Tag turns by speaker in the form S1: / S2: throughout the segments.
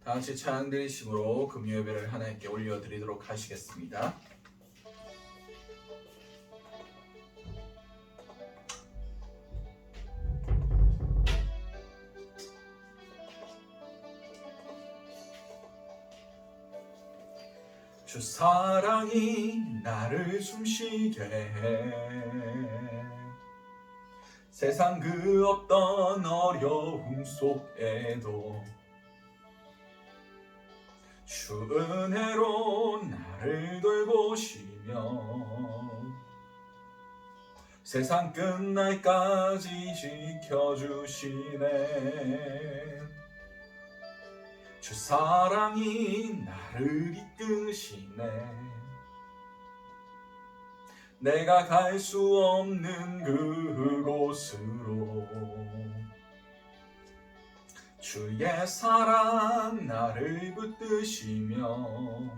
S1: 다 같이 찬양 드리심으로 금요 예배를 하나님께 올려드리도록 하시겠습니다. 주 사랑이 나를 숨쉬게 해 세상 그 어떤 어려움 속에도 주 은혜로 나를 돌보시며 세상 끝날까지 지켜주시네. 주 사랑이 나를 이끄시네. 내가 갈 수 없는 그곳으로 주의 사랑 나를 붙드시며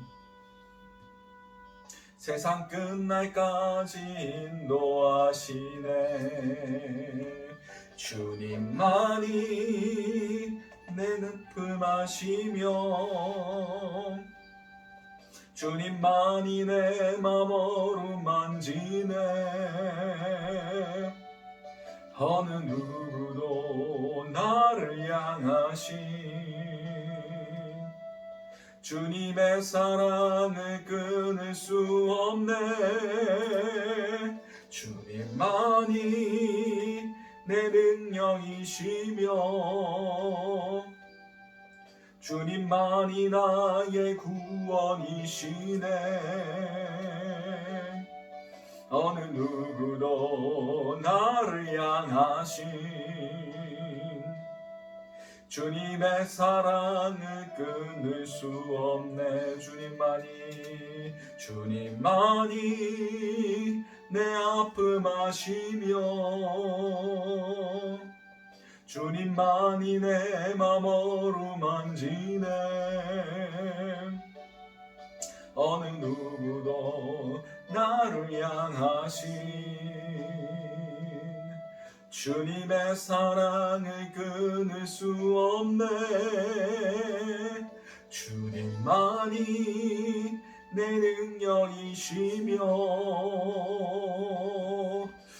S1: 세상 끝날까지 인도하시네. 주님만이 내 늪을 마시며 주님만이 내 맘 어루만지네. 어느 누구도 나를 향하신 주님의 사랑을 끊을 수 없네. 주님만이 내 능력이시며 주님만이 나의 구원이시네. 어느 누구도 나를 향하신 주님의 사랑을 끊을 수 없네. 주님만이 내 아픔 아시며 주님만이 내 맘 어루만지네. 어느 누구도 나를 향하신 주님의 사랑을 끊을 수 없네. 주님만이 내 능력이시며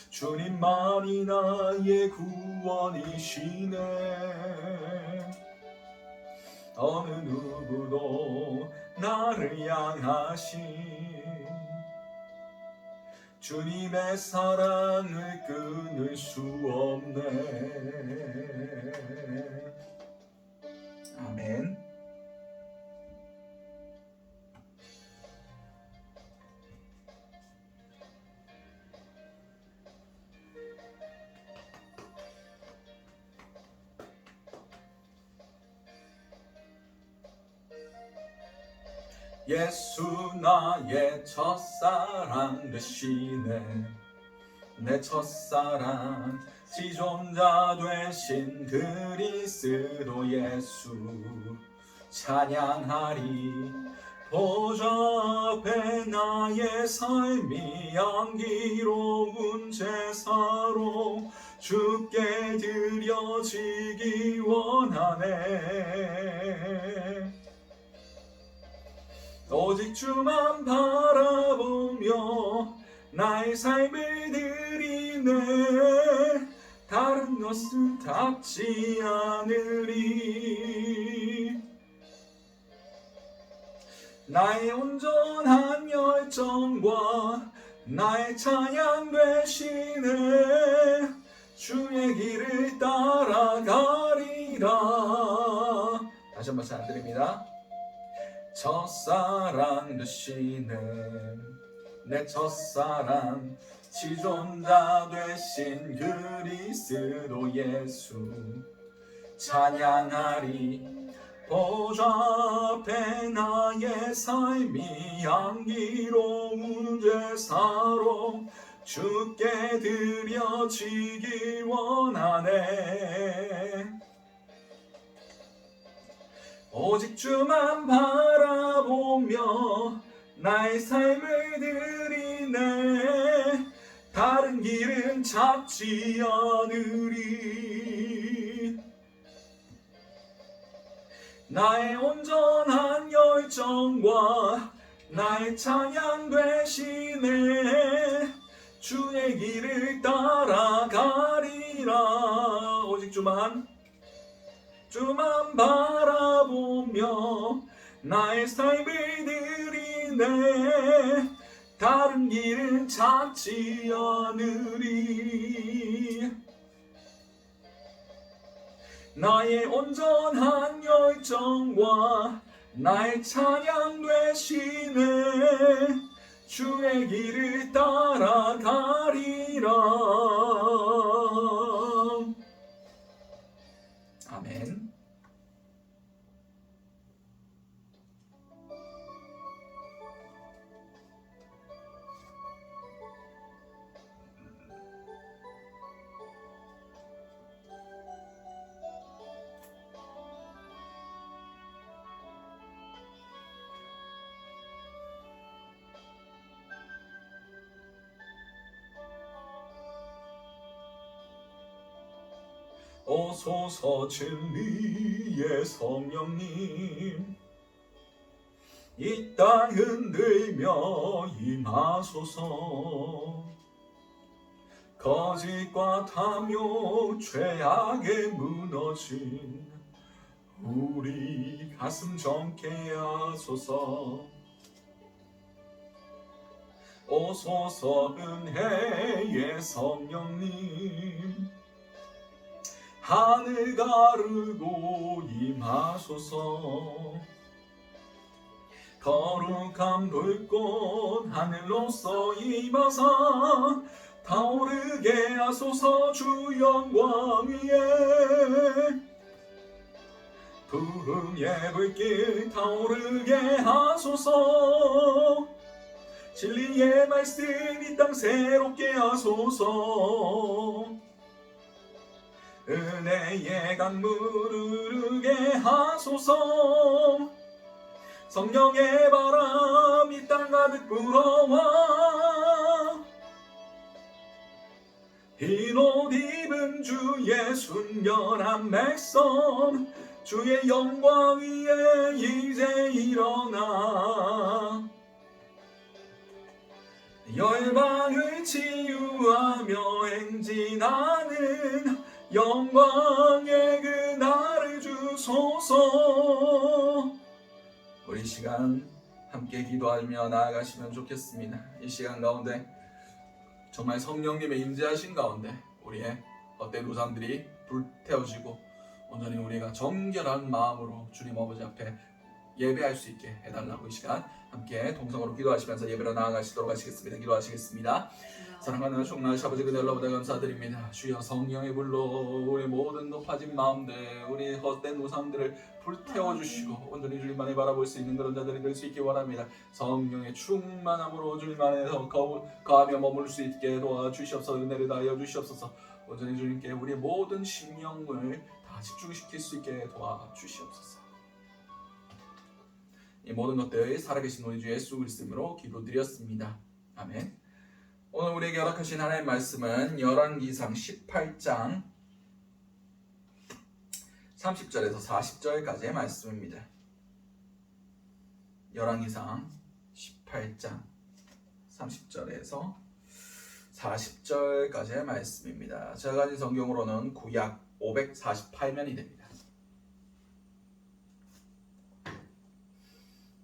S1: 주님만이 나의 구원이시네. 어느 누구도 나를 향하신 주님의 사랑을 끊을 수 없네. 아멘. 예수 나의 첫사랑 되시네. 내 첫사랑 지존자 되신 그리스도 예수 찬양하리. 보좌 앞에 나의 삶이 향기로운 제사로 주께 드려지기 원하네. 오직 주만 바라보며 나의 삶을 드리네. 다른 것은 닿지 않으리. 나의 온전한 열정과 나의 찬양 되시네. 주의 길을 따라가리라. 다시 한번 찬양드립니다. 첫사랑 되시네. 내 첫사랑 지존자 되신 그리스도 예수 찬양하리. 보좌 앞에 나의 삶이 향기로운 제사로 주께 드려지기 원하네. 오직 주만 바라보며 나의 삶을 드리네. 다른 길은 찾지 않으리. 나의 온전한 열정과 나의 찬양 되시네. 주의 길을 따라가리라. 오직 주만 바라보며 나의 삶을 드리네. 다른 길은 찾지 않으리. 나의 온전한 열정과 나의 찬양 되시네. 주의 길을 따라가리라. 아멘. 오소서 진리의 성령님, 이 땅 흔들며 임하소서. 거짓과 탐욕 죄악에 무너진 우리 가슴 정케 하소서. 오소서 은혜의 성령님, 하늘 가르고 임하소서. 거룩한 불꽃 하늘로서 임하사 타오르게 하소서. 주 영광 위에 부흥의 불길 타오르게 하소서. 진리의 말씀 이 땅 새롭게 하소서. 은혜의 강물 흐르게 하소서. 성령의 바람 이 땅 가득 불어와 흰 옷 입은 주의 순결한 백성, 주의 영광 위에 이제 일어나 열방을 치유하며 행진하는 영광의 그날을 주소서. 우리 시간 함께 기도하며 나아가시면 좋겠습니다. 이 시간 가운데 정말 성령님의 임재하신 가운데 우리의 헛된 우상들이 불태워지고 온전히 우리가 정결한 마음으로 주님 아버지 앞에 예배할 수 있게 해달라고 이 시간 함께 동성으로 기도하시면서 예배로 나아가시도록 하시겠습니다. 기도하시겠습니다. 사랑하는 충만하신 아버지 그날로보다 감사드립니다. 주여 성령의 불로 우리 모든 높아진 마음들, 우리 헛된 우상들을 불태워주시고 온전히 주님만을 바라볼 수 있는 그런 자들이 될 수 있기 원합니다. 성령의 충만함으로 주님 안에서 거하며 머물 수 있게 도와주시옵소서. 은혜를 다하여 주시옵소서. 온전히 주님께 우리의 모든 심령을 다 집중시킬 수 있게 도와주시옵소서. 이 모든 것들 살아계신 우리 주 예수 그리스도로 기도드렸습니다. 아멘. 오늘 우리에게 허락하신 하나님의 말씀은 열왕기상 18장 30절에서 40절까지의 말씀입니다. 열왕기상 18장 30절에서 40절까지의 말씀입니다. 제가 가진 성경으로는 구약 548면이 됩니다.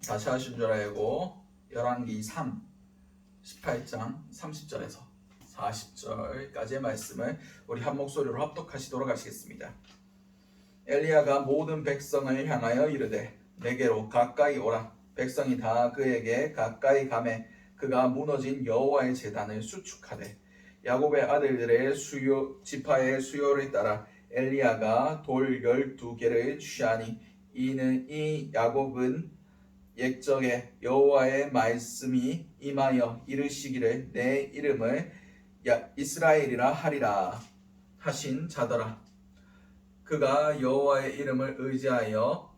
S1: 다시 하신 줄 알고 열왕기상 18장 30절에서 40절까지의 말씀을 우리 한 목소리로 합독하시도록 하시겠습니다. 엘리야가 모든 백성을 향하여 이르되 내게로 가까이 오라. 백성이 다 그에게 가까이 가매 그가 무너진 여호와의 제단을 수축하되 야곱의 아들들의 지파의 수요를 따라 엘리야가 돌 12개를 취하니 이는 이 야곱은 옛적에 여호와의 말씀이 임하여 이르시기를 내 이름을 이스라엘이라 하리라 하신 자더라. 그가 여호와의 이름을 의지하여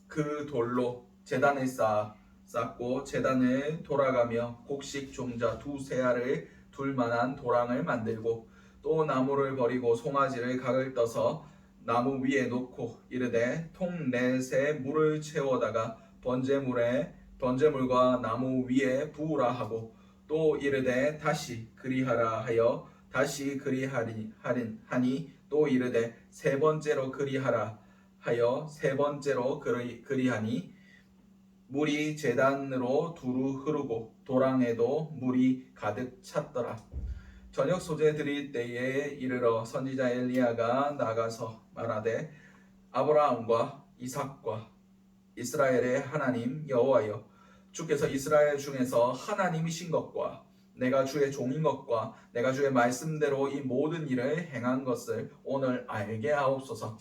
S1: 그 돌로 제단을 쌓고 제단을 돌아가며 곡식 종자 2세알을 둘 만한 도랑을 만들고 또 나무를 버리고 송아지를 각을 떠서 나무 위에 놓고 이르되 통 넷에 물을 채워다가 번제물과 나무 위에 부으라 하고 또 이르되 다시 그리하라 하여 다시 하니 또 이르되 세 번째로 그리하라 하여 세 번째로 그리하니 물이 제단으로 두루 흐르고 도랑에도 물이 가득 찼더라. 저녁 소재 드릴 때에 이르러 선지자 엘리야가 나가서 말하되 아브라함과 이삭과 이스라엘의 하나님 여호와여, 주께서 이스라엘 중에서 하나님이신 것과 내가 주의 종인 것과 내가 주의 말씀대로 이 모든 일을 행한 것을 오늘 알게 하옵소서.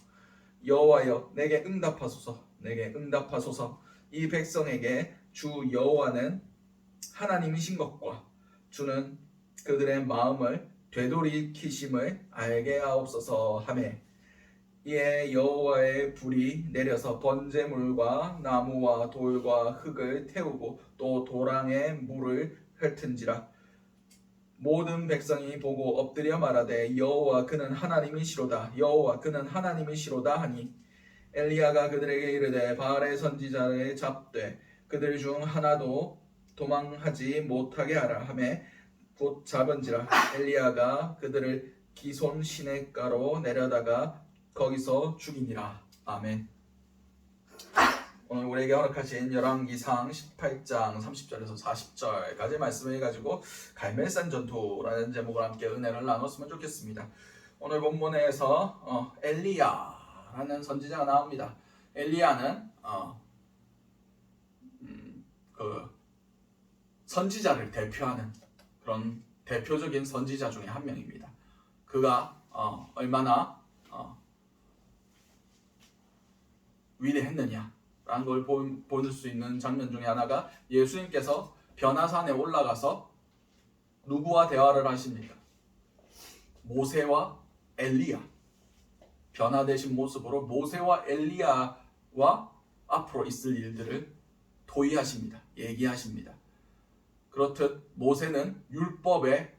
S1: 여호와여, 내게 응답하소서. 내게 응답하소서. 이 백성에게 주 여호와는 하나님이신 것과 주는 그들의 마음을 되돌이키심을 알게 하옵소서 하매 이에 여호와의 불이 내려서 번제물과 나무와 돌과 흙을 태우고 또 도랑에 물을 핥은지라. 모든 백성이 보고 엎드려 말하되 여호와 그는 하나님이시로다. 여호와 그는 하나님이시로다 하니 엘리야가 그들에게 이르되 바알의 선지자를 잡되 그들 중 하나도 도망하지 못하게 하라 하매 곧 잡은지라. 엘리야가 그들을 기손 시냇가로 내려다가 거기서 죽이니라. 아멘. 오늘 우리에게 허락하신 열왕기상 18장 30절에서 40절까지 말씀을 해가지고 갈멜산 전투라는 제목을 함께 은혜를 나눴으면 좋겠습니다. 오늘 본문에서 엘리야라는 선지자가 나옵니다. 엘리야는 그 선지자를 대표하는 그런 대표적인 선지자 중에 한 명입니다. 그가 얼마나 위대했느냐라는 걸 볼 수 있는 장면 중에 하나가 예수님께서 변화산에 올라가서 누구와 대화를 하십니까? 모세와 엘리야. 변화되신 모습으로 모세와 엘리야와 앞으로 있을 일들을 토의하십니다. 얘기하십니다. 그렇듯 모세는 율법의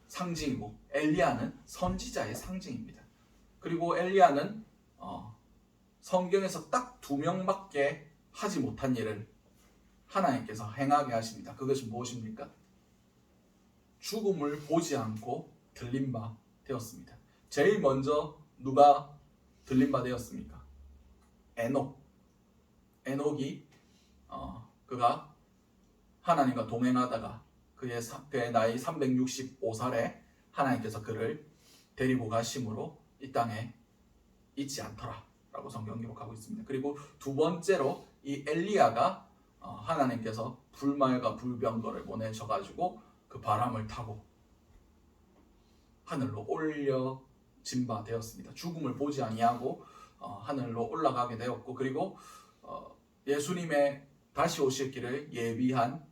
S1: 상징이고 엘리야는 선지자의 상징입니다. 그리고 엘리야는 성경에서 딱 2명밖에 하지 못한 일을 하나님께서 행하게 하십니다. 그것이 무엇입니까? 죽음을 보지 않고 들린 바 되었습니다. 제일 먼저 누가 들린 바 되었습니까? 에녹이 그가 하나님과 동행하다가 그의 나이 365살에 하나님께서 그를 데리고 가심으로 이 땅에 있지 않더라 라고 성경 기록하고 있습니다. 그리고 두 번째로 이 엘리야가 하나님께서 불말과 불병거를 보내셔가지고 그 바람을 타고 하늘로 올려진 바 되었습니다. 죽음을 보지 아니하고 하늘로 올라가게 되었고, 그리고 예수님의 다시 오실 길을 예비한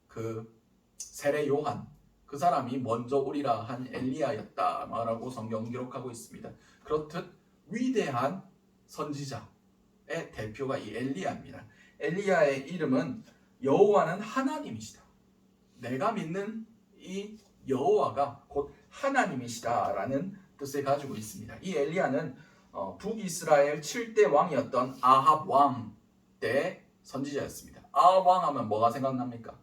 S1: 그 세례 요한, 그 사람이 먼저 오리라 한 엘리야였다라고 성경 기록하고 있습니다. 그렇듯 위대한 선지자의 대표가 이 엘리야입니다. 엘리야의 이름은 여호와는 하나님이시다. 내가 믿는 이 여호와가 곧 하나님이시다라는 뜻을 가지고 있습니다. 이 엘리야는 북이스라엘 7대 왕이었던 아합 왕 때 선지자였습니다. 아합 왕 하면 뭐가 생각납니까?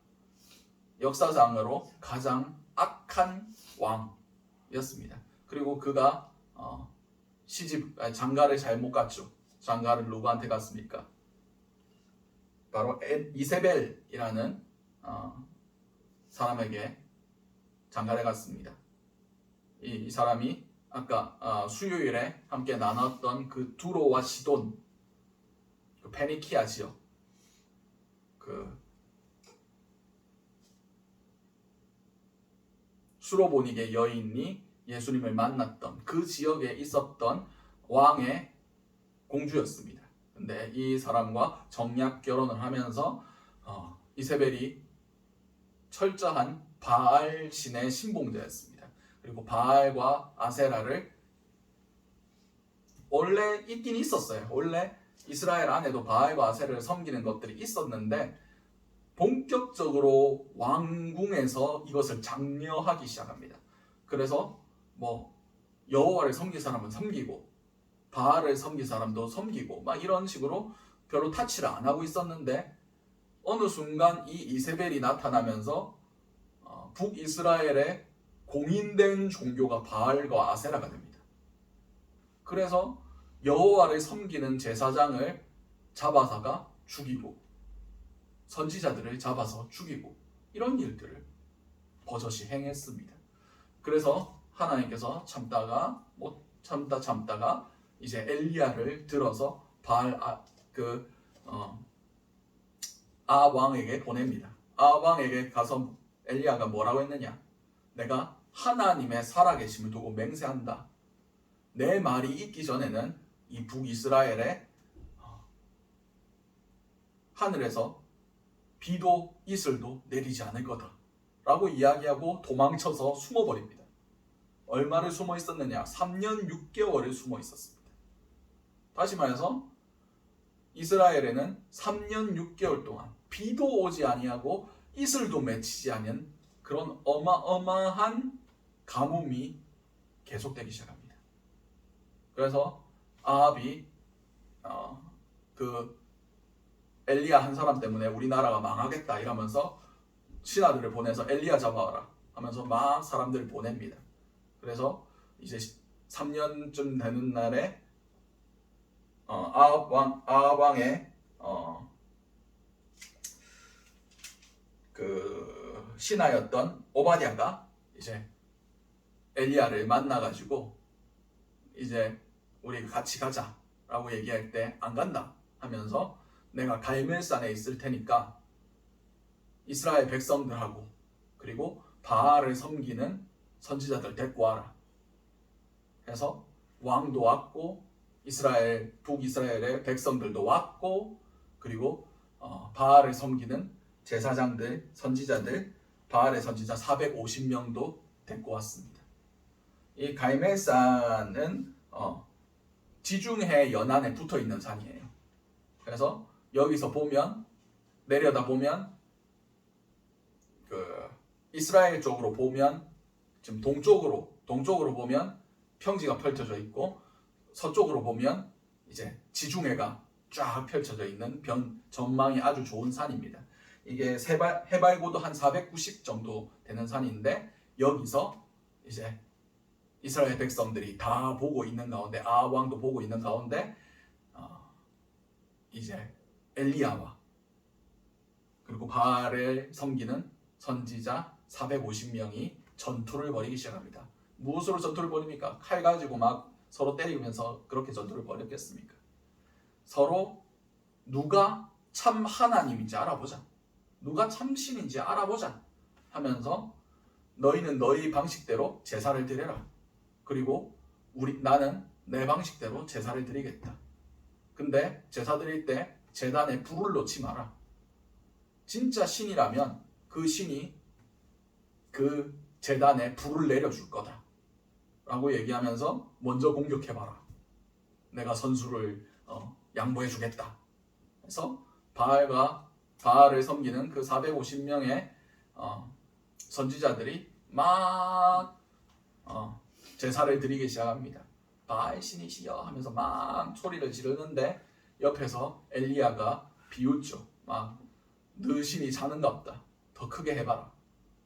S1: 역사상으로 가장 악한 왕이었습니다. 그리고 그가 장가를 잘못 갔죠. 장가를 누구한테 갔습니까? 바로 이세벨이라는 사람에게 장가를 갔습니다. 이 사람이 아까 수요일에 함께 나눴던 그 두로와 시돈, 그 페니키아 지역, 그 수로보닉의 여인이 예수님을 만났던 그 지역에 있었던 왕의 공주였습니다. 근데 이 사람과 정략 결혼을 하면서 이세벨이 철저한 바알 신의 신봉자였습니다. 그리고 바알과 아세라를 원래 있긴 있었어요. 원래 이스라엘 안에도 바알과 아세라를 섬기는 것들이 있었는데 본격적으로 왕궁에서 이것을 장려하기 시작합니다. 그래서 여호와를 섬길 사람은 섬기고 바알을 섬긴 사람도 섬기고 막 이런 식으로 별로 타치를 안 하고 있었는데 어느 순간 이 이세벨이 나타나면서 북이스라엘의 공인된 종교가 바알과 아세라가 됩니다. 그래서 여호와를 섬기는 제사장을 잡아다가 죽이고 선지자들을 잡아서 죽이고 이런 일들을 버젓이 행했습니다. 그래서 하나님께서 참다가 못 참다가 이제 엘리야를 들어서 바알 아왕에게 보냅니다. 아왕에게 가서 엘리야가 뭐라고 했느냐? 내가 하나님의 살아계심을 두고 맹세한다. 내 말이 있기 전에는 이 북이스라엘의 하늘에서 비도 이슬도 내리지 않을 거다 라고 이야기하고 도망쳐서 숨어버립니다. 얼마를 숨어 있었느냐? 3년 6개월을 숨어 있었습니다. 다시 말해서 이스라엘에는 3년 6개월 동안 비도 오지 아니하고 이슬도 맺히지 않은 그런 어마어마한 가뭄이 계속되기 시작합니다. 그래서 아합이 엘리야 한 사람 때문에 우리나라가 망하겠다 이러면서 신하들을 보내서 엘리야 잡아와라 하면서 막 사람들을 보냅니다. 그래서 이제 3년쯤 되는 날에 아합 왕의 그 신하였던 오바댜가 이제 엘리야를 만나가지고 이제 우리 같이 가자라고 얘기할 때 안 간다 하면서 내가 갈멜산에 있을 테니까 이스라엘 백성들하고 그리고 바알을 섬기는 선지자들 데리고 와라 해서 왕도 왔고 북이스라엘의 백성들도 왔고 그리고 바알을 섬기는 제사장들, 선지자들, 바알의 선지자 450명도 데리고 왔습니다. 이 갈멜산은 지중해 연안에 붙어 있는 산이에요. 그래서 여기서 보면 내려다 보면 그 이스라엘 쪽으로 보면 지금 동쪽으로 보면 평지가 펼쳐져 있고 서쪽으로 보면 이제 지중해가 쫙 펼쳐져 있는 전망이 아주 좋은 산입니다. 이게 해발고도 한 490 정도 되는 산인데 여기서 이제 이스라엘 백성들이 다 보고 있는 가운데 아왕도 보고 있는 가운데 이제 엘리야와 그리고 바알을 섬기는 선지자 450명이 전투를 벌이기 시작합니다. 무엇으로 전투를 벌입니까? 칼 가지고 막 서로 때리면서 그렇게 전투를 벌였겠습니까? 서로 누가 참 하나님인지 알아보자. 누가 참 신인지 알아보자 하면서 너희는 너희 방식대로 제사를 드려라. 그리고 나는 내 방식대로 제사를 드리겠다. 근데 제사 드릴 때 제단에 불을 놓지 마라. 진짜 신이라면 그 신이 그 제단에 불을 내려줄 거다 라고 얘기하면서 먼저 공격해봐라. 내가 선수를 양보해 주겠다. 그래서 바알을 섬기는 그 450명의 선지자들이 막 제사를 드리기 시작합니다. 바알 신이시여 하면서 막 소리를 지르는데 옆에서 엘리야가 비웃죠. 막 너 신이 자는갑다. 더 크게 해봐라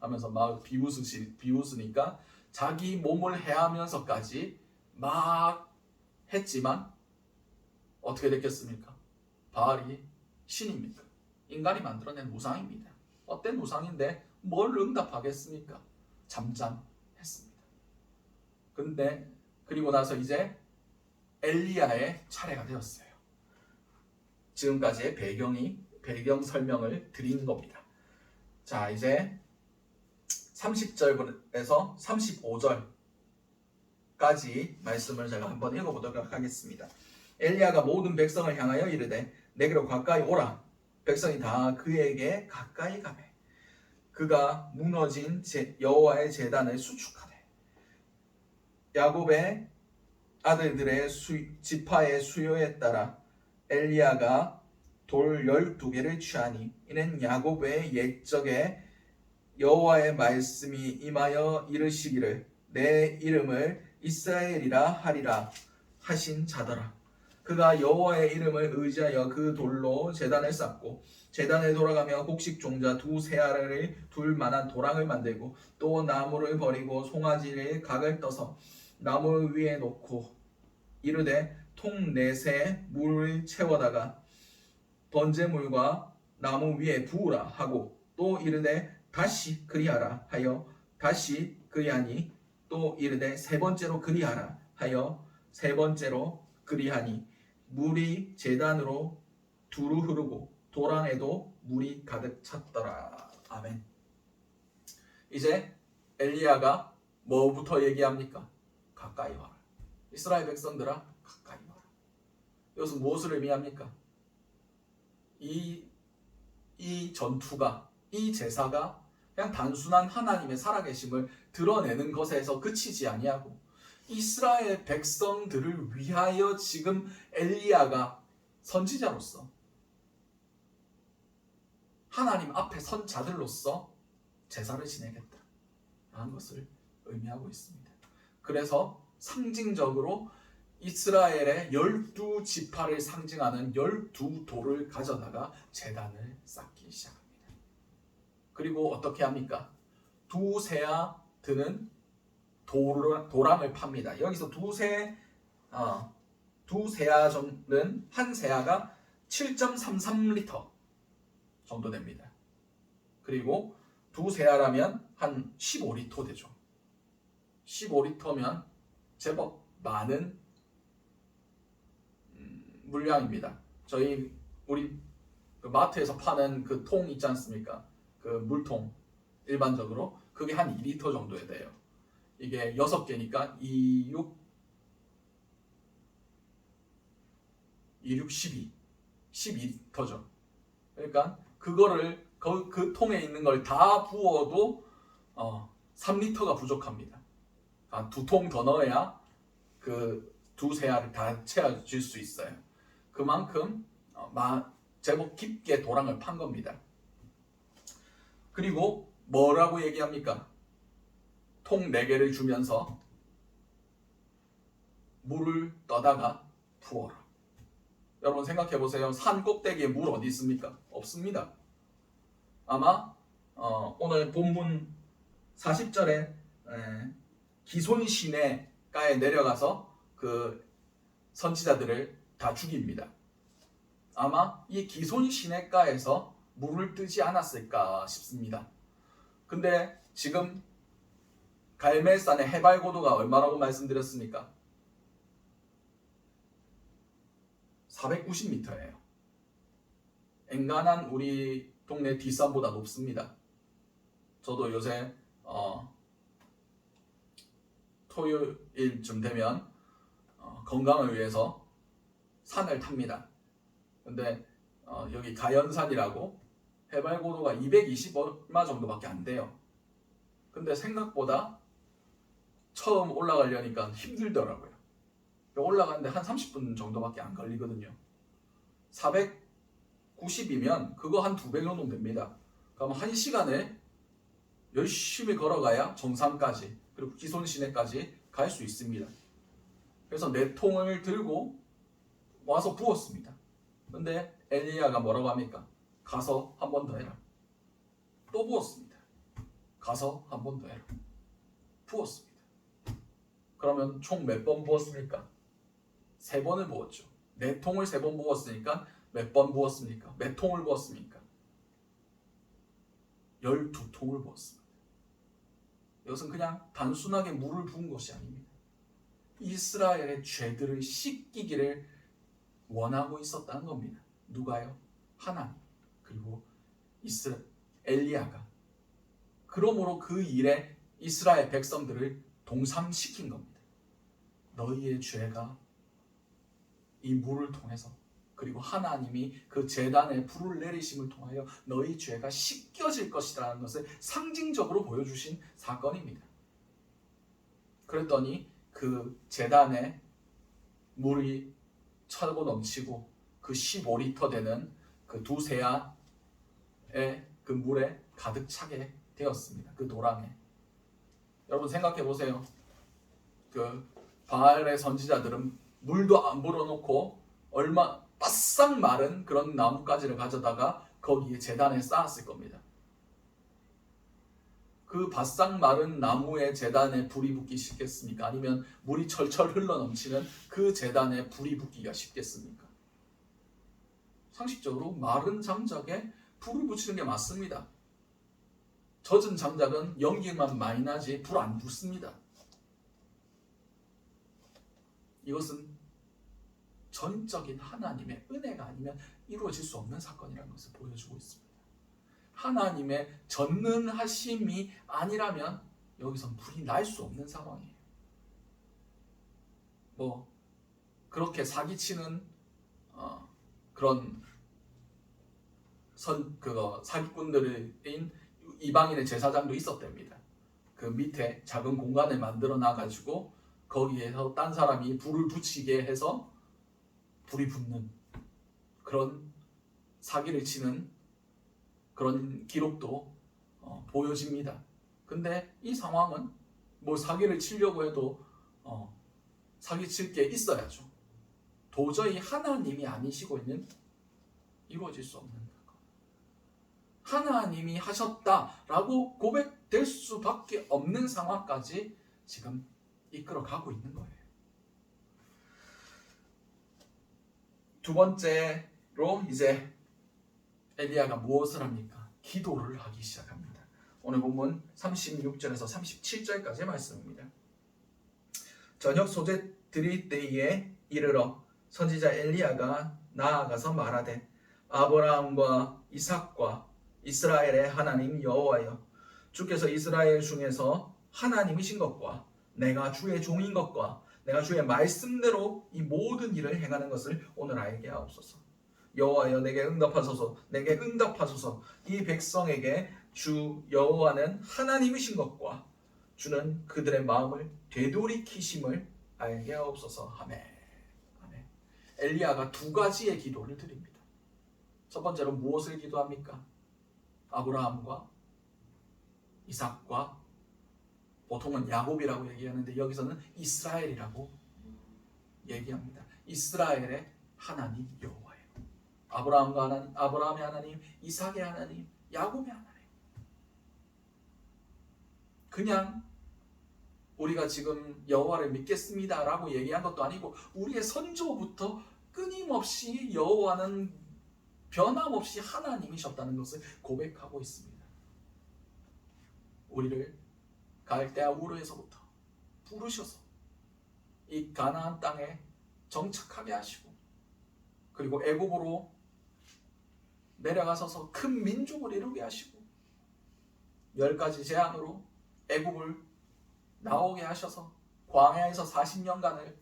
S1: 하면서 막 비웃으니까 자기 몸을 해하면서까지 막 했지만 어떻게 됐겠습니까? 바알이 신입니까? 인간이 만들어낸 우상입니다. 어떤 우상인데 뭘 응답하겠습니까? 잠잠했습니다. 근데 그리고 나서 이제 엘리야의 차례가 되었어요. 지금까지의 배경 설명을 드린 겁니다. 자, 이제 30절에서 35절까지 말씀을 제가 한번 읽어보도록 하겠습니다. 엘리야가 모든 백성을 향하여 이르되 내게로 가까이 오라. 백성이 다 그에게 가까이 가매 그가 무너진 여호와의 제단을 수축하되 야곱의 아들들의 지파의 수요에 따라 엘리야가 돌 12개를 취하니 이는 야곱의 옛적에 여호와의 말씀이 임하여 이르시기를 내 이름을 이스라엘이라 하리라 하신 자더라. 그가 여호와의 이름을 의지하여 그 돌로 제단을 쌓고 제단에 돌아가며 곡식 종자 두 세알을 둘 만한 도랑을 만들고 또 나무를 버리고 송아지를 각을 떠서 나무 위에 놓고 이르되 통 넷에 물을 채워다가 번제물과 나무 위에 부으라 하고 또 이르되 다시 그리하라 하여 다시 그리하니 또 이르되 세 번째로 그리하라 하여 세 번째로 그리하니 물이 제단으로 두루 흐르고 도랑에도 물이 가득 찼더라. 아멘. 이제 엘리야가 뭐부터 얘기합니까? 가까이 와라. 이스라엘 백성들아 가까이 와라. 이것은 무엇을 의미합니까? 이 전투가, 이 제사가 그냥 단순한 하나님의 살아계심을 드러내는 것에서 그치지 아니하고 이스라엘 백성들을 위하여 지금 엘리야가 선지자로서 하나님 앞에 선 자들로서 제사를 지내겠다라는 것을 의미하고 있습니다. 그래서 상징적으로 이스라엘의 12지파를 상징하는 12돌을 가져다가 제단을 쌓기 시작합니다. 그리고 어떻게 합니까? 두 세아 드는 도랑을 팝니다. 여기서 두 세아는 한 세아가 7.33리터 정도 됩니다. 그리고 두 세아라면 한 15리터 되죠. 15리터면 제법 많은 물량입니다. 우리 그 마트에서 파는 그 통 있지 않습니까? 그 물통 일반적으로 그게 한 2리터 정도에 돼요. 이게 6개니까 12리터죠. 그러니까 그거를 그 통에 있는 걸 다 부어도 3리터가 부족합니다. 두 통 더 넣어야 그 두 세알을 다 채워줄 수 있어요. 그만큼 제법 깊게 도랑을 판 겁니다. 그리고 뭐라고 얘기합니까? 통 4개를 주면서 물을 떠다가 부어라. 여러분 생각해 보세요. 산 꼭대기에 물 어디 있습니까? 없습니다. 아마 오늘 본문 40절에 기손 시내가에 내려가서 그 선지자들을 다 죽입니다. 아마 이 기손 시내가에서 물을 뜨지 않았을까 싶습니다. 근데 지금 갈멜산의 해발 고도가 얼마라고 말씀드렸습니까? 490m예요. 엔간한 우리 동네 뒷산보다 높습니다. 저도 요새 토요일쯤 되면 건강을 위해서 산을 탑니다. 근데 여기 가연산이라고 해발 고도가 220 얼마 정도밖에 안 돼요. 근데 생각보다 처음 올라가려니까 힘들더라고요. 올라가는데 한 30분 정도밖에 안 걸리거든요. 490이면 그거 한 2배 정도 됩니다. 그럼 1시간에 열심히 걸어가야 정상까지 그리고 기손 시내까지 갈 수 있습니다. 그래서 4통을 들고 와서 부었습니다. 근데 엘리야가 뭐라고 합니까? 가서 한 번 더 해라. 또 부었습니다. 가서 한 번 더 해라. 부었습니다. 그러면 총 몇 번 부었습니까? 3번을 부었죠. 4통을 3번 부었으니까 몇 번 부었습니까? 몇 통을 부었습니까? 12통을 부었습니다. 이것은 그냥 단순하게 물을 부은 것이 아닙니다. 이스라엘의 죄들을 씻기기를 원하고 있었다는 겁니다. 누가요? 하나님 그리고 엘리야가. 그러므로 그 일에 이스라엘 백성들을 동참시킨 겁니다. 너희의 죄가 이 물을 통해서 그리고 하나님이 그 제단에 불을 내리심을 통하여 너희 죄가 씻겨질 것이라는 것을 상징적으로 보여주신 사건입니다. 그랬더니 그 제단에 물이 차고 넘치고 그 15리터 되는 그 두 세아의 그 물에 가득 차게 되었습니다. 그 도랑에. 여러분 생각해 보세요. 그 바알의 선지자들은 물도 안 불어놓고 얼마 바싹 마른 그런 나뭇가지를 가져다가 거기에 제단에 쌓았을 겁니다. 그 바싹 마른 나무의 제단에 불이 붙기 쉽겠습니까? 아니면 물이 철철 흘러넘치는 그 제단에 불이 붙기가 쉽겠습니까? 상식적으로 마른 장작에 불을 붙이는 게 맞습니다. 젖은 장작은 연기만 많이 나지 불 안 붙습니다. 이것은 전적인 하나님의 은혜가 아니면 이루어질 수 없는 사건이라는 것을 보여주고 있습니다. 하나님의 전능하심이 아니라면 여기선 불이 날 수 없는 상황이에요. 뭐 그렇게 사기치는 그런 사기꾼들인 이방인의 제사장도 있었답니다. 그 밑에 작은 공간을 만들어 놔가지고 거기에서 딴 사람이 불을 붙이게 해서 불이 붙는 그런 사기를 치는 그런 기록도 보여집니다. 근데 이 상황은 뭐 사기를 치려고 해도 사기칠 게 있어야죠. 도저히 하나님이 아니시고는 이루어질 수 없는 사건. 하나님이 하셨다라고 고백될 수밖에 없는 상황까지 지금 이끌어가고 있는 거예요. 두 번째로 이제 엘리야가 무엇을 합니까? 기도를 하기 시작합니다. 오늘 본문 36절에서 37절까지의 말씀입니다. 저녁 소재 드릴 때에 이르러 선지자 엘리야가 나아가서 말하되 아브라함과 이삭과 이스라엘의 하나님 여호와여, 주께서 이스라엘 중에서 하나님이신 것과 내가 주의 종인 것과 내가 주의 말씀대로 이 모든 일을 행하는 것을 오늘 알게 하옵소서. 여호와여, 내게 응답하소서. 내게 응답하소서. 이 백성에게 주 여호와는 하나님이신 것과 주는 그들의 마음을 되돌이키심을 알게 하옵소서. 아멘. 아멘. 엘리야가 두 가지의 기도를 드립니다. 첫 번째로 무엇을 기도합니까? 아브라함과 이삭과 보통은 야곱이라고 얘기하는데 여기서는 이스라엘이라고 얘기합니다. 이스라엘의 하나님 여호와예요. 아브라함의 하나님, 이삭의 하나님, 야곱의 하나님. 그냥 우리가 지금 여호와를 믿겠습니다라고 얘기한 것도 아니고 우리의 선조부터 끊임없이 여호와는 변함없이 하나님이셨다는 것을 고백하고 있습니다. 우리를 갈대아 우르에서부터 부르셔서 이 가나안 땅에 정착하게 하시고 그리고 애굽으로 내려가셔서 큰 민족을 이루게 하시고 10가지 재앙으로 애굽을 나오게 하셔서 광야에서 40년간을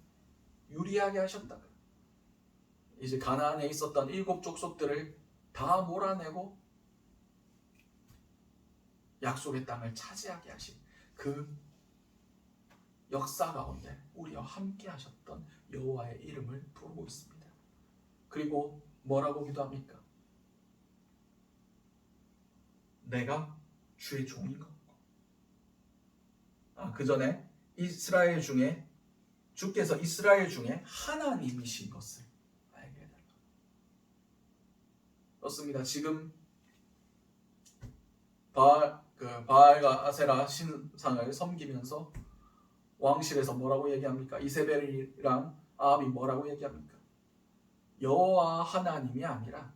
S1: 유리하게 하셨다가 이제 가나안에 있었던 7 족속들을 다 몰아내고 약속의 땅을 차지하게 하신 그 역사 가운데 우리와 함께 하셨던 여호와의 이름을 부르고 있습니다. 그리고 뭐라고 기도합니까? 내가 주의 종인 것. 그 전에 이스라엘 중에 주께서 이스라엘 중에 하나님이신 것을 알게 해달라. 그렇습니다. 지금 바알과 아세라 신상을 섬기면서 왕실에서 뭐라고 얘기합니까? 이세벨이랑 아합이 뭐라고 얘기합니까? 여호와 하나님이 아니라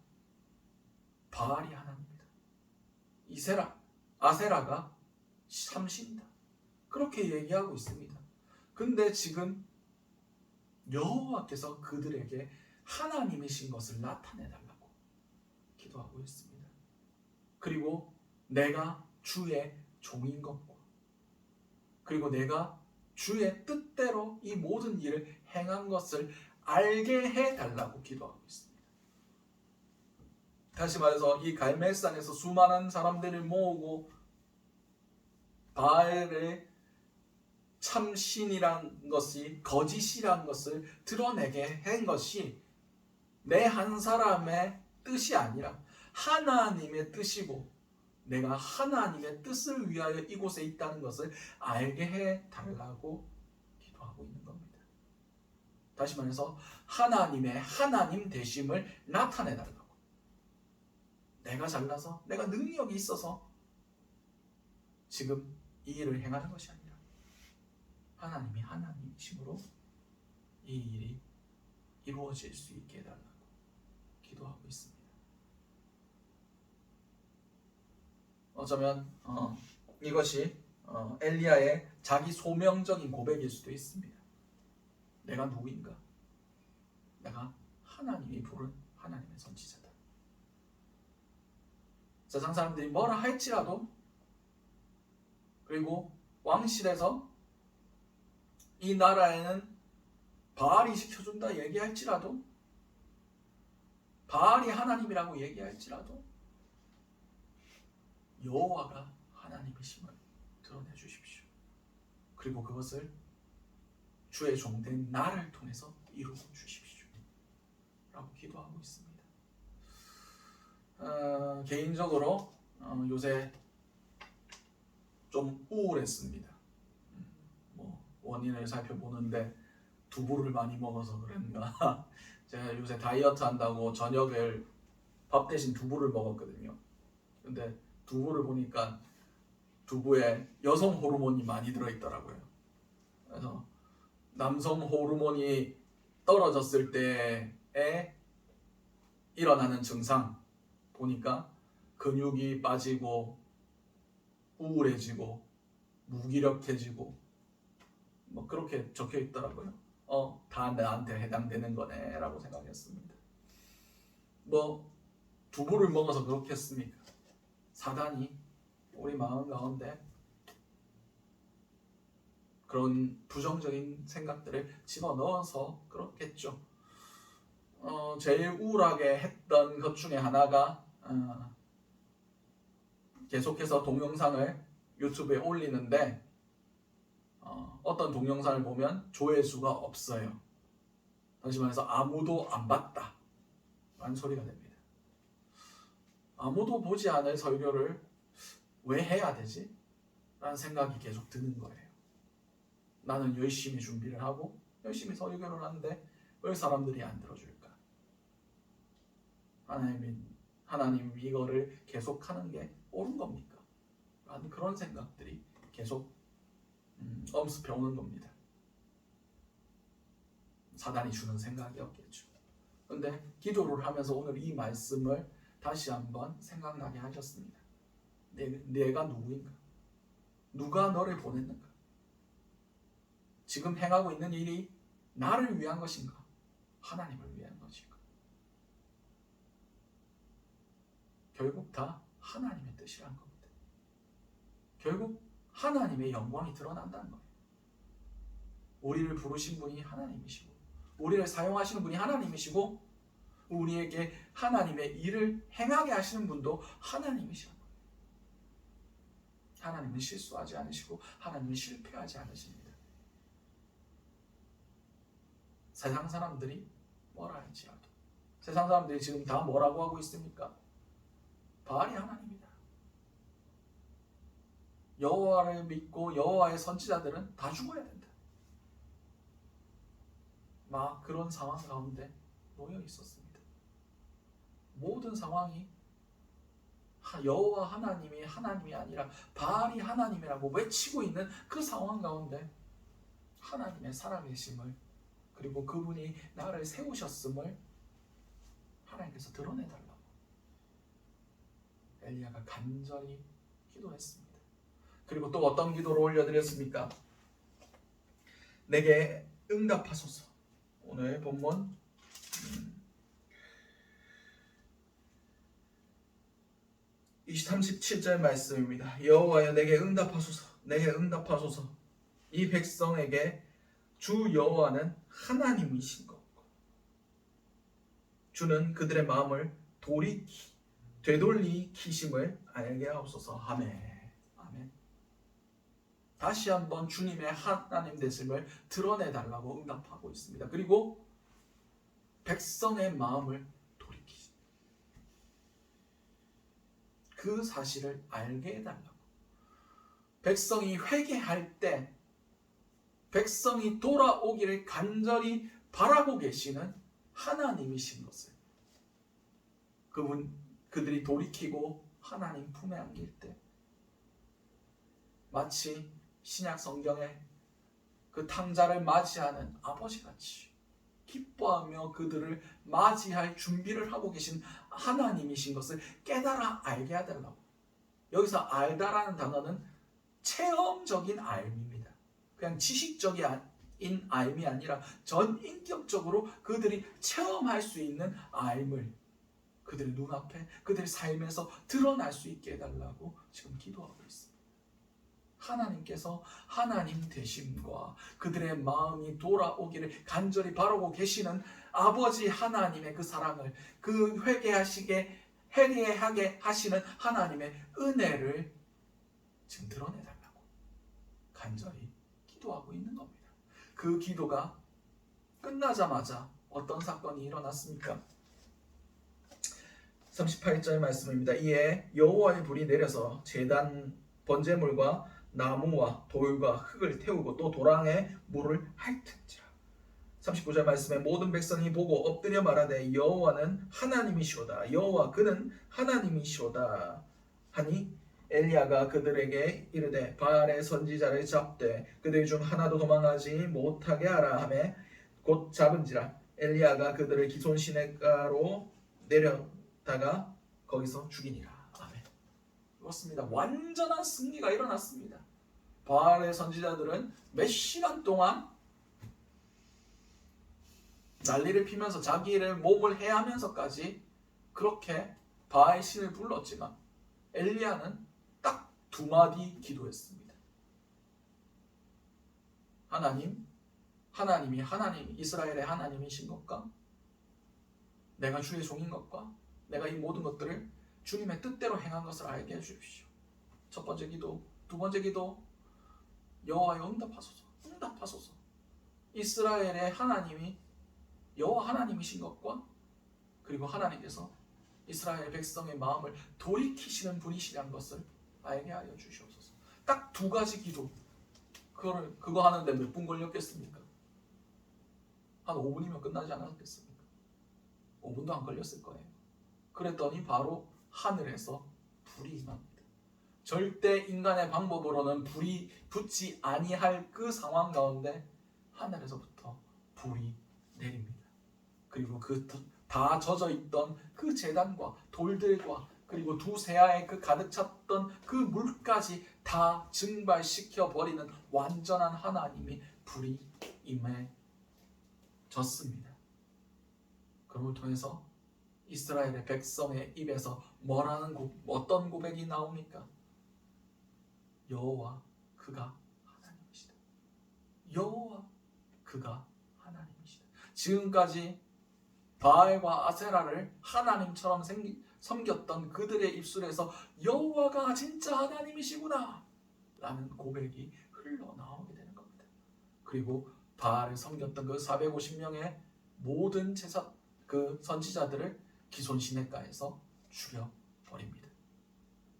S1: 바알이 하나님이다. 아세라가 참신이다. 그렇게 얘기하고 있습니다. 근데 지금 여호와께서 그들에게 하나님이신 것을 나타내달라고 기도하고 있습니다. 그리고 내가 주의 종인 것과 그리고 내가 주의 뜻대로 이 모든 일을 행한 것을 알게 해달라고 기도하고 있습니다. 다시 말해서 이 갈멜산에서 수많은 사람들을 모으고 바알의 참신이란 것이 거짓이란 것을 드러내게 한 것이 내 한 사람의 뜻이 아니라 하나님의 뜻이고 내가 하나님의 뜻을 위하여 이곳에 있다는 것을 알게 해달라고 기도하고 있는 겁니다. 다시 말해서 하나님의 하나님 되심을 나타내달라고. 내가 잘나서 내가 능력이 있어서 지금 이 일을 행하는 것이 아니라 하나님이 하나님이심으로 이 일이 이루어질 수 있게 해달라고 기도하고 있습니다. 어쩌면 이것이 엘리야의 자기 소명적인 고백일 수도 있습니다. 내가 누구인가? 내가 하나님이 부른 하나님의 선지자다. 세상 사람들이 뭐라 할지라도, 그리고 왕실에서 이 나라에는 바알이 시켜준다 얘기할지라도, 바알이 하나님이라고 얘기할지라도 여호와가 하나님이심을 드러내 주십시오. 그리고 그것을 주의 종된 나를 통해서 이루어 주십시오 라고 기도하고 있습니다. 개인적으로 요새 좀 우울했습니다. 원인을 살펴보는데 두부를 많이 먹어서 그런가. 제가 요새 다이어트 한다고 저녁을 밥 대신 두부를 먹었거든요. 근데 두부를 보니까 두부에 여성 호르몬이 많이 들어있더라고요. 그래서 남성 호르몬이 떨어졌을 때에 일어나는 증상 보니까 근육이 빠지고 우울해지고 무기력해지고 뭐 그렇게 적혀 있더라고요. 다 나한테 해당되는 거네 라고 생각했습니다. 뭐 두부를 먹어서 그렇겠습니까? 사단이 우리 마음 가운데 그런 부정적인 생각들을 집어넣어서 그렇겠죠. 제일 우울하게 했던 것 중에 하나가 계속해서 동영상을 유튜브에 올리는데 어떤 동영상을 보면 조회수가 없어요. 다시 말해서 아무도 안 봤다 라는 소리가 됩니다. 아무도 보지 않을 설교를 왜 해야 되지? 라는 생각이 계속 드는 거예요. 나는 열심히 준비를 하고 열심히 설교를 하는데 왜 사람들이 안 들어줄까? 하나님이 이거를 계속하는 게 옳은 겁니까? 라는 그런 생각들이 계속 엄습해 오는 겁니다. 사단이 주는 생각이었겠죠. 근데 기도를 하면서 오늘 이 말씀을 다시 한번 생각나게 하셨습니다. 내가 누구인가? 누가 너를 보냈는가? 지금 행하고 있는 일이 나를 위한 것인가? 하나님을 위한 것인가? 결국 다 하나님의 뜻이란 겁니다. 결국 하나님의 영광이 드러난다는 거예요. 우리를 부르신 분이 하나님이시고 우리를 사용하시는 분이 하나님이시고 우리에게 하나님의 일을 행하게 하시는 분도 하나님이시라는 거예요. 하나님은 실수하지 않으시고 하나님은 실패하지 않으십니다. 세상 사람들이 뭐라 할지라도, 세상 사람들이 지금 다 뭐라고 하고 있습니까? 바알이 하나님이다. 여호와를 믿고 여호와의 선지자들은 다 죽어야 된다. 막 그런 상황 가운데 놓여 있었습니다. 모든 상황이 여호와 하나님이 하나님이 아니라 바알이 하나님이라고 외치고 있는 그 상황 가운데 하나님의 살아계심을, 그리고 그분이 나를 세우셨음을 하나님께서 드러내달라고 엘리야가 간절히 기도했습니다. 그리고 또 어떤 기도를 올려드렸습니까? 내게 응답하소서. 오늘 본문 37절 말씀입니다. 여호와여 내게 응답하소서. 내게 응답하소서. 이 백성에게 주 여호와는 하나님이신 것, 주는 그들의 마음을 되돌리키심을 알게 하옵소서. 아멘. 아멘. 다시 한번 주님의 하나님 되심을 드러내달라고 응답하고 있습니다. 그리고 백성의 마음을 돌이키시, 그 사실을 알게 해달라고. 백성이 회개할 때, 백성이 돌아오기를 간절히 바라고 계시는 하나님이신 것을 그들이 돌이키고 하나님 품에 안길 때 마치 신약 성경에 그 탕자를 맞이하는 아버지같이 기뻐하며 그들을 맞이할 준비를 하고 계신 하나님이신 것을 깨달아 알게 해달라고. 여기서 알다라는 단어는 체험적인 알미입니다. 그냥 지식적인 알미 아니라 전인격적으로 그들이 체험할 수 있는 알을 그들의 눈앞에 그들의 삶에서 드러날 수 있게 해달라고 지금 기도하고 있습니다. 하나님께서 하나님 되심과 그들의 마음이 돌아오기를 간절히 바라고 계시는 아버지 하나님의 그 사랑을, 그 회개하게 하시는 하나님의 은혜를 지금 드러내달라고 간절히 기도하고 있는 겁니다. 그 기도가 끝나자마자 어떤 사건이 일어났습니까? 38절 말씀입니다. 이에 여호와의 불이 내려서 제단 번제물과 나무와 돌과 흙을 태우고 또 도랑에 물을 핥은지라. 39절 말씀에 모든 백성이 보고 엎드려 말하되 여호와는 하나님이시로다. 여호와 그는 하나님이시로다 하니 엘리야가 그들에게 이르되 바알의 선지자를 잡되 그들 중 하나도 도망하지 못하게 하라 하매 곧 잡은지라. 엘리야가 그들을 기손 시내가로 내려다가 거기서 죽이니라. 아멘. 그렇습니다. 완전한 승리가 일어났습니다. 바알의 선지자들은 몇 시간 동안 난리를 피면서 자기를 몸을 해하면서까지 그렇게 바알 신을 불렀지만 엘리야는 딱 두 마디 기도했습니다. 하나님이 이스라엘의 하나님이신 것과 내가 주의 종인 것과 내가 이 모든 것들을 주님의 뜻대로 행한 것을 알게 해주십시오. 첫 번째 기도, 두 번째 기도, 여호와여 응답하소서. 이스라엘의 하나님이 여호와 하나님이신 것과 그리고 하나님께서 이스라엘 백성의 마음을 돌이키시는 분이시라는 것을 알게 하여 주시옵소서. 딱 두 가지 기도. 그거 하는데 몇 분 걸렸겠습니까? 한 5분이면 끝나지 않았겠습니까? 5분도 안 걸렸을 거예요. 그랬더니 바로 하늘에서 불이 임합니다. 절대 인간의 방법으로는 불이 붙지 아니할 그 상황 가운데 하늘에서부터 불이 내립니다. 그리고 그 다 젖어 있던 그 제단과 돌들과 그리고 두 세아에 그 가득 찼던 그 물까지 다 증발시켜 버리는 완전한 하나님의 불이 임해졌습니다. 그걸 통해서 이스라엘의 백성의 입에서 어떤 고백이 나옵니까? 여호와 그가 하나님이시다. 여호와 그가 하나님이시다. 지금까지 바알과 아세라를 하나님처럼 섬겼던 그들의 입술에서 여호와가 진짜 하나님이시구나 라는 고백이 흘러나오게 되는 겁니다. 그리고 바알을 섬겼던 그 450명의 모든 그 선지자들을 기손 시내가에서 죽여버립니다.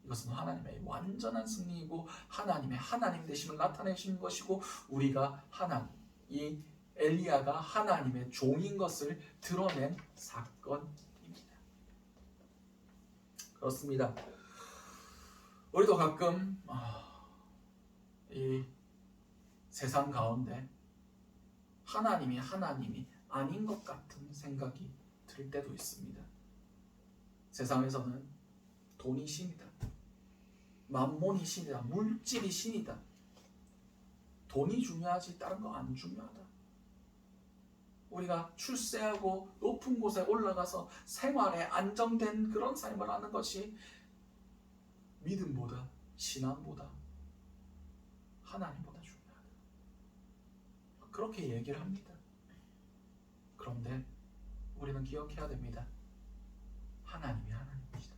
S1: 이것은 하나님의 완전한 승리이고 하나님의 하나님 되심을 나타내신 것이고 우리가 이 엘리야가 하나님의 종인 것을 드러낸 사건입니다. 그렇습니다. 우리도 가끔 이 세상 가운데 하나님이 아닌 것 같은 생각이 들 때도 있습니다. 세상에서는 돈이 신이다. 만몬이 신이다. 물질이 신이다. 돈이 중요하지 다른 거 안 중요하다. 우리가 출세하고 높은 곳에 올라가서 생활에 안정된 그런 삶을 하는 것이 믿음보다 신앙보다 하나님보다 중요하다. 그렇게 얘기를 합니다. 그런데 우리는 기억해야 됩니다. 하나님이 하나님이시다.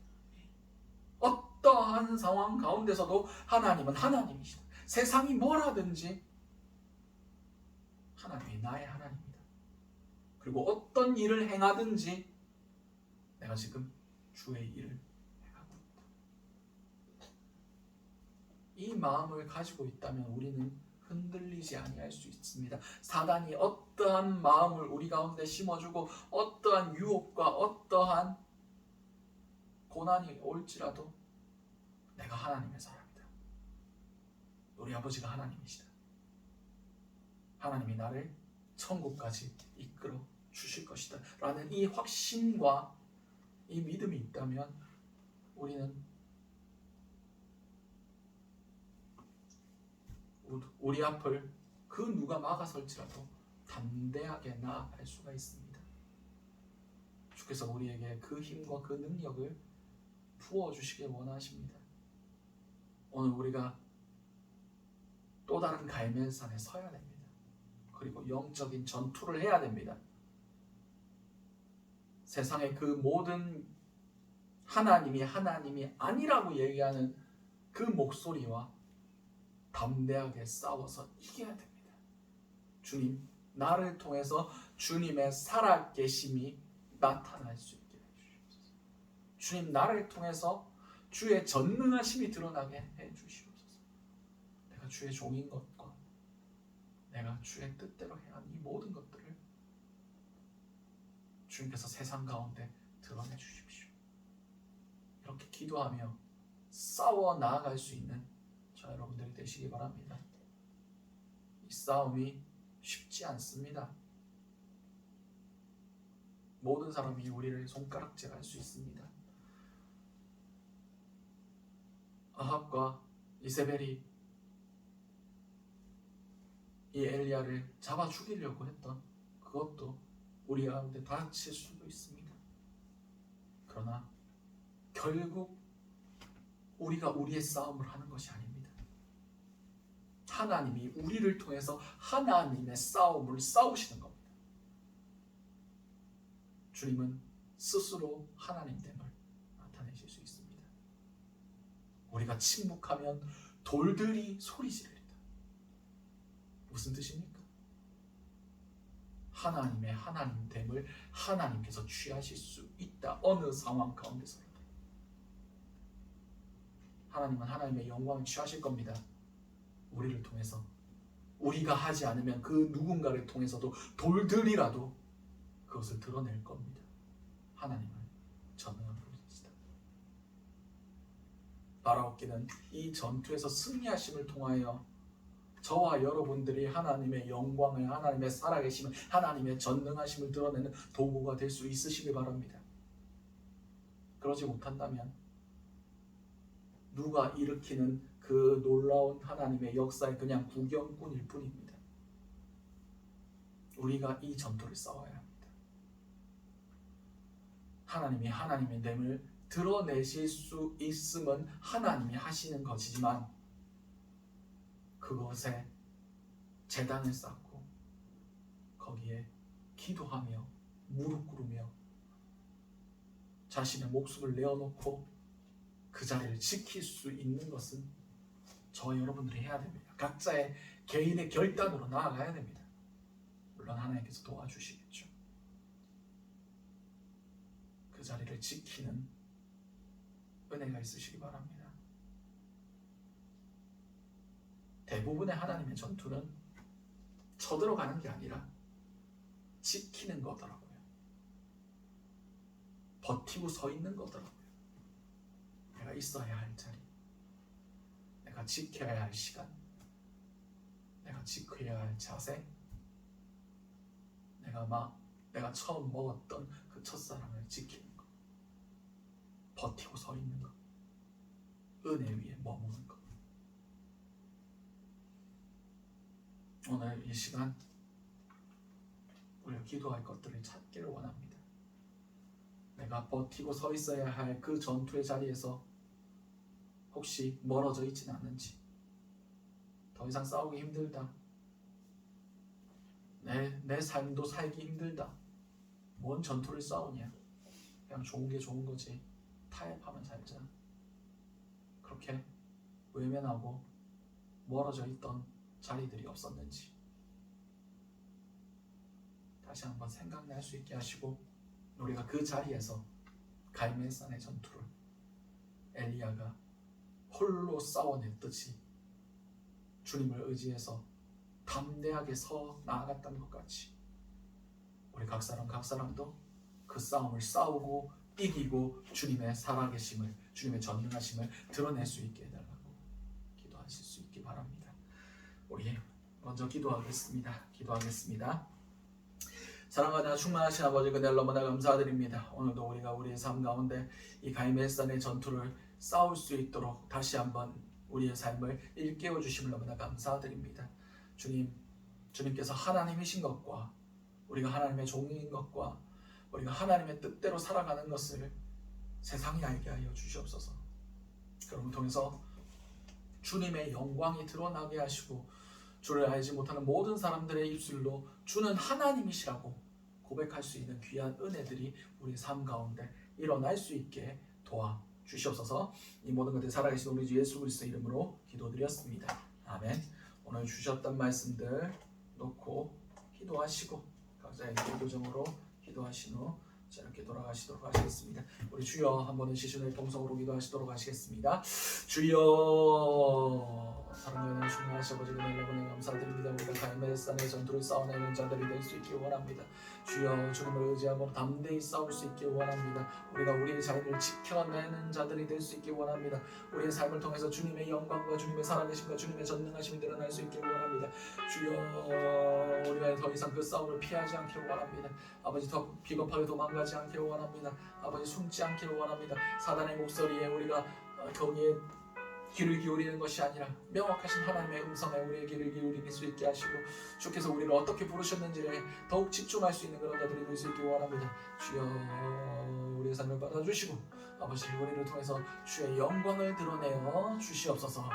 S1: 어떠한 상황 가운데서도 하나님은 하나님이시다. 세상이 뭐라든지 하나님이 나의 하나님입니다. 그리고 어떤 일을 행하든지 내가 지금 주의 일을 행하고 있다. 이 마음을 가지고 있다면 우리는 흔들리지 아니할 수 있습니다. 사단이 어떠한 마음을 우리 가운데 심어주고 어떠한 유혹과 어떠한 고난이 올지라도 내가 하나님의 사람이다. 우리 아버지가 하나님이시다. 하나님이 나를 천국까지 이끌어 주실 것이다 라는 이 확신과 이 믿음이 있다면 우리는 우리 앞을 그 누가 막아설지라도 담대하게 나아갈 수가 있습니다. 주께서 우리에게 그 힘과 그 능력을 부어주시길 원하십니다. 오늘 우리가 또 다른 갈멜산에 서야 됩니다. 그리고 영적인 전투를 해야 됩니다. 세상의 그 모든 하나님이 아니라고 얘기하는 그 목소리와 담대하게 싸워서 이겨야 됩니다. 주님, 나를 통해서 주님의 살아계심이 나타날 수 있게 해주시옵소서. 주님, 나를 통해서 주의 전능하심이 드러나게 해주시옵소서. 내가 주의 종인 것과 내가 주의 뜻대로 해야 하는 이 모든 것들을 주님께서 세상 가운데 드러내 주십시오. 이렇게 기도하며 싸워 나아갈 수 있는 저 여러분들이 되시기 바랍니다. 이 싸움이 쉽지 않습니다. 모든 사람이 우리를 손가락질할 수 있습니다. 아합과 이세벨이 이 엘리야를 잡아 죽이려고 했던 그것도 우리 가운데 닥칠 수도 있습니다. 그러나 결국 우리가 우리의 싸움을 하는 것이 아닙니다. 하나님이 우리를 통해서 하나님의 싸움을 싸우시는 겁니다. 주님은 스스로 하나님됨을 나타내실 수 있습니다. 우리가 침묵하면 돌들이 소리 지르리다. 무슨 뜻입니까? 하나님의 하나님됨을 하나님께서 취하실 수 있다. 어느 상황 가운데서라도 하나님은 하나님의 영광을 취하실 겁니다. 우리를 통해서. 우리가 하지 않으면 그 누군가를 통해서도 돌들이라도 그것을 드러낼 겁니다. 하나님은 전능한 분이시다. 바라옵기는 이 전투에서 승리하심을 통하여 저와 여러분들이 하나님의 영광을, 하나님의 살아계심을, 하나님의 전능하심을 드러내는 도구가 될 수 있으시길 바랍니다. 그러지 못한다면 누가 일으키는 그 놀라운 하나님의 역사의 그냥 구경꾼일 뿐입니다. 우리가 이 전투를 싸워야 합니다. 하나님이 하나님의 됨을 드러내실 수 있음은 하나님이 하시는 것이지만 그것에 제단을 쌓고 거기에 기도하며 무릎 꿇으며 자신의 목숨을 내어놓고 그 자리를 지킬 수 있는 것은 저와 여러분들이 해야 됩니다. 각자의 개인의 결단으로 나아가야 됩니다. 물론 하나님께서 도와주시겠죠. 그 자리를 지키는 은혜가 있으시기 바랍니다. 대부분의 하나님의 전투는 쳐들어가는 게 아니라 지키는 거더라고요. 버티고 서 있는 거더라고요. 내가 있어야 할 자리, 내가 지켜야 할 시간, 내가 지켜야 할 자세, 내가 처음 먹었던 그 첫사랑을 지키는 것, 버티고 서 있는 것, 은혜 위에 머무는 것. 오늘 이 시간 우리가 기도할 것들을 찾기를 원합니다. 내가 버티고 서 있어야 할 그 전투의 자리에서 혹시 멀어져 있지는 않는지, 더 이상 싸우기 힘들다, 내 삶도 살기 힘들다, 뭔 전투를 싸우냐, 그냥 좋은 게 좋은 거지, 타협하면 살자, 그렇게 외면하고 멀어져 있던 자리들이 없었는지 다시 한번 생각날 수 있게 하시고, 우리가 그 자리에서 갈멜산의 전투를 엘리야가 홀로 싸워냈듯이 주님을 의지해서 담대하게 서 나아갔던 것 같이 우리 각 사람도 그 싸움을 싸우고 이기고 주님의 살아계심을, 주님의 전능하심을 드러낼 수 있게 해달라고 기도하실 수 있기 바랍니다. 우리 먼저 기도하겠습니다. 사랑하나 충만하신 아버지, 그날 너무나 감사드립니다. 오늘도 우리가 우리의 삶 가운데 이 갈멜산의 전투를 싸울 수 있도록 다시 한번 우리의 삶을 일깨워 주심을 너무나 감사드립니다. 주님께서 하나님이신 것과 우리가 하나님의 종인 것과 우리가 하나님의 뜻대로 살아가는 것을 세상이 알게 하여 주시옵소서. 그런 통해서 주님의 영광이 드러나게 하시고 주를 알지 못하는 모든 사람들의 입술로 주는 하나님이시라고 고백할 수 있는 귀한 은혜들이 우리 삶 가운데 일어날 수 있게 도와 주시옵소서. 이 모든 것들 살아계신 우리 주 예수 그리스도 이름으로 기도드렸습니다. 아멘. 오늘 주셨던 말씀들 놓고 기도하시고 각자의 기도정으로 기도하신 후 이렇게 돌아가시도록 하시겠습니다. 우리 주여 한번은 시신의 동성으로 기도하시도록 하시겠습니다. 주여, 사랑하는 충만하신 아버지, 은혜를 감사드립니다. 우리가 갈멜산의 전투를 싸워내는 자들이 될 수 있기 원합니다. 주여, 주님을 의지하고 담대히 싸울 수 있기 원합니다. 우리가 우리의 자리를 지켜내는 자들이 될 수 있기 원합니다. 우리의 삶을 통해서 주님의 영광과 주님의 살아계심과 주님의 전능하심이 드러날 수 있기 원합니다. 주여, 우리가 더 이상 그 싸움을 피하지 않기를 원합니다. 아버지, 더 비겁하게 도망가지 않기를 원합니다. 아버지, 숨지 않기를 원합니다. 사단의 목소리에 우리가 거기에 귀를 기울이는 것이 아니라 명확하신 하나님의 음성에 우리의 귀를 기울일 수 있게 하시고 주께서 우리를 어떻게 부르셨는지를 더욱 집중할 수 있는 그런 자들이 될 수 있기 원합니다. 주여, 우리의 삶을 받아주시고 아버지, 우리를 통해서 주의 영광을 드러내어 주시옵소서.